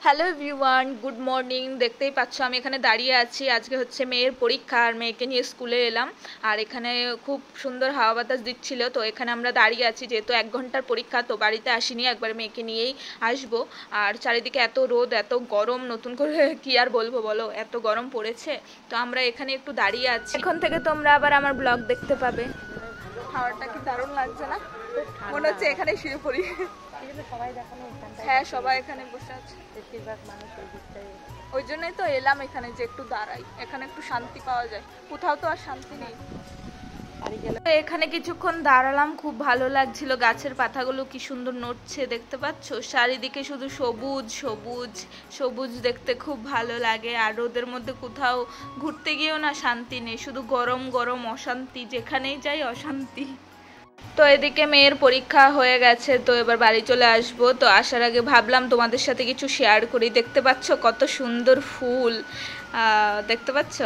Hello everyone, good morning. দেখতেই পাচ্ছ আমি এখানে দাঁড়িয়ে আছি। আজকে হচ্ছে মেয়ের পরীক্ষা আর মেয়েকে নিয়ে স্কুলে এলাম। আর এখানে খুব সুন্দর হাওয়া বাতাস দিচ্ছিল, তো এখানে আমরা দাঁড়িয়ে আছি। যেহেতু 1 ঘন্টার পরীক্ষা, তো বাড়িতে আসিনি, একবার মেয়েকে নিয়েই আসবো। আর চারিদিকে এত রোদ, এত গরম, নতুন করে কি আর বলবো বলো, এত গরম পড়েছে। তো আমরা এখানে একটু দাঁড়িয়ে আছি। এখন থেকে তোমরা আবার আমার ব্লগ দেখতে পাবে। হাওয়াটা কি দারুণ লাগছে না? মনে হচ্ছে এখানে শুয়ে পড়ি। হ্যাঁ, সবাই এখানে বসে আছে, ওই জন্যই তো এলাম এখানে, যে একটু দাঁড়াই, এখানে একটু শান্তি পাওয়া যায়। কোথাও তো আর শান্তি নেই। এখানে কিছুক্ষণ দাঁড়ালাম, খুব ভালো লাগছিল। গাছের পাতাগুলো কি সুন্দর নড়ছে, দেখতে পাচ্ছ? চারিদিকে শুধু সবুজ সবুজ সবুজ, দেখতে খুব ভালো লাগে। আর রোদের মধ্যে কোথাও ঘুরতে গিয়েও না শান্তি নেই, শুধু গরম গরম অশান্তি, যেখানেই যাই অশান্তি। তো এদিকে মেয়ের পরীক্ষা হয়ে গেছে, তো এবার বাড়ি চলে আসবো। তো আসার আগে ভাবলাম তোমাদের সাথে কিছু শেয়ার করি। দেখতে পাচ্ছ কত সুন্দর ফুল, দেখতে পাচ্ছ?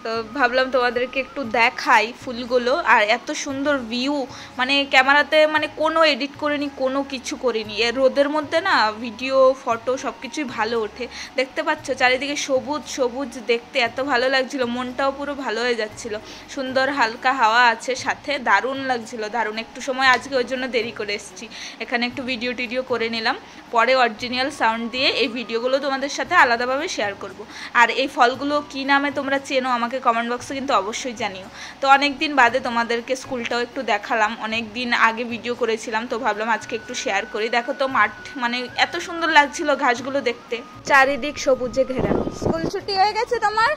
তো ভাবলাম তোমাদেরকে একটু দেখাই ফুলগুলো। আর এত সুন্দর ভিউ, মানে ক্যামেরাতে মানে কোনো এডিট করিনি, কোনো কিছু করিনি। এর রোদের মধ্যে না ভিডিও ফটো সব কিছুই ভালো ওঠে। দেখতে পাচ্ছ চারিদিকে সবুজ সবুজ, দেখতে এত ভালো লাগছিল, মনটাও পুরো ভালো হয়ে যাচ্ছিল। সুন্দর হালকা হাওয়া আছে সাথে, দারুণ লাগছিল, দারুণ। একটু সময় আজকে ওই জন্য দেরি করে এসেছি, এখানে একটু ভিডিও টিডিও করে নিলাম। পরে অরিজিনাল সাউন্ড দিয়ে এই ভিডিওগুলো তোমাদের সাথে আলাদাভাবে শেয়ার করব। আর এই ফলগুলো কী নামে তোমরা চেনো আমাকে কমেন্ট বক্সে কিন্তু অবশ্যই জানিও। তো অনেক দিন বাদে তোমাদেরকে স্কুলটাও একটু দেখালাম, অনেক দিন আগে ভিডিও করেছিলাম, তো ভাবলাম আজকে একটু শেয়ার করি। দেখো তো মাঠ, মানে এত সুন্দর লাগছিল ঘাসগুলো দেখতে, চারিদিক সবুজে ঘেরা। স্কুল ছুটি হয়ে গেছে তোমার?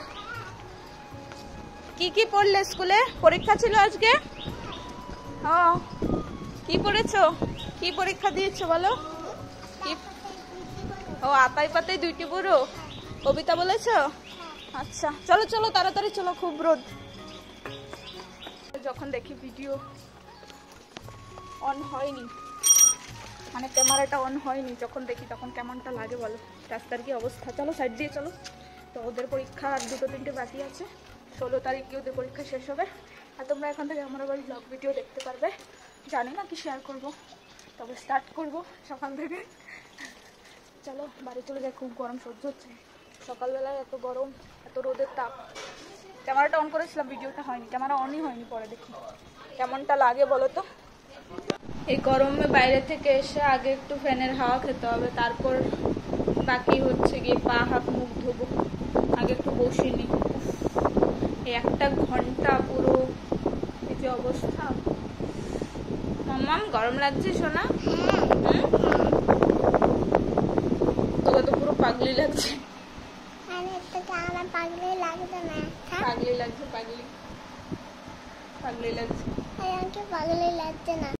কি কি পড়লে স্কুলে? পরীক্ষা ছিল আজকে? ও, কি পড়েছো? কি পরীক্ষা দিয়েছো বলো? কি? ও, আতাই পাতাই দুইটি বুড়ো, কবিতা বলেছো? আচ্ছা, চলো চলো তাড়াতাড়ি চলো, খুব রোদ। যখন দেখি ভিডিও অন হয়নি, মানে ক্যামেরাটা অন হয়নি, যখন দেখি তখন কেমনটা লাগে বলো। রাস্তার কি অবস্থা। চলো সাইড দিয়ে চলো। তো ওদের পরীক্ষা আর 2-3টে বাকি আছে, 16 তারিখে ওদের পরীক্ষা শেষ হবে। আর তোমরা এখান থেকে আমার আবার ব্লগ ভিডিও দেখতে পারবে। জানি না কি শেয়ার করব, তবে স্টার্ট করব সকাল থেকে। চলো বাড়ি চলে যাই, খুব গরম সহ্য হচ্ছে। সকালবেলায় এত গরম, এত রোদের তাপ। ক্যামেরাটা অন করেছিলাম, ভিডিওটা হয়নি, ক্যামেরা অনই হয়নি। পরে দেখি কেমনটা লাগে বলো তো। এই গরমে বাইরে থেকে এসে আগে একটু ফ্যানের হাওয়া খেতে হবে, তারপর বাকি হচ্ছে গিয়ে পা হাত মুখ ধোবো। আগে একটু বসিনি, এই 1 ঘন্টা পুরো এই যে অবস্থা। মাম্মাম গরম লাগছে সোনা? তোকে তো পুরো পাগলি লাগছে। পাগলি লাগছে, পাগলি পাগলি লাগছে। পাগলি লাগছে না।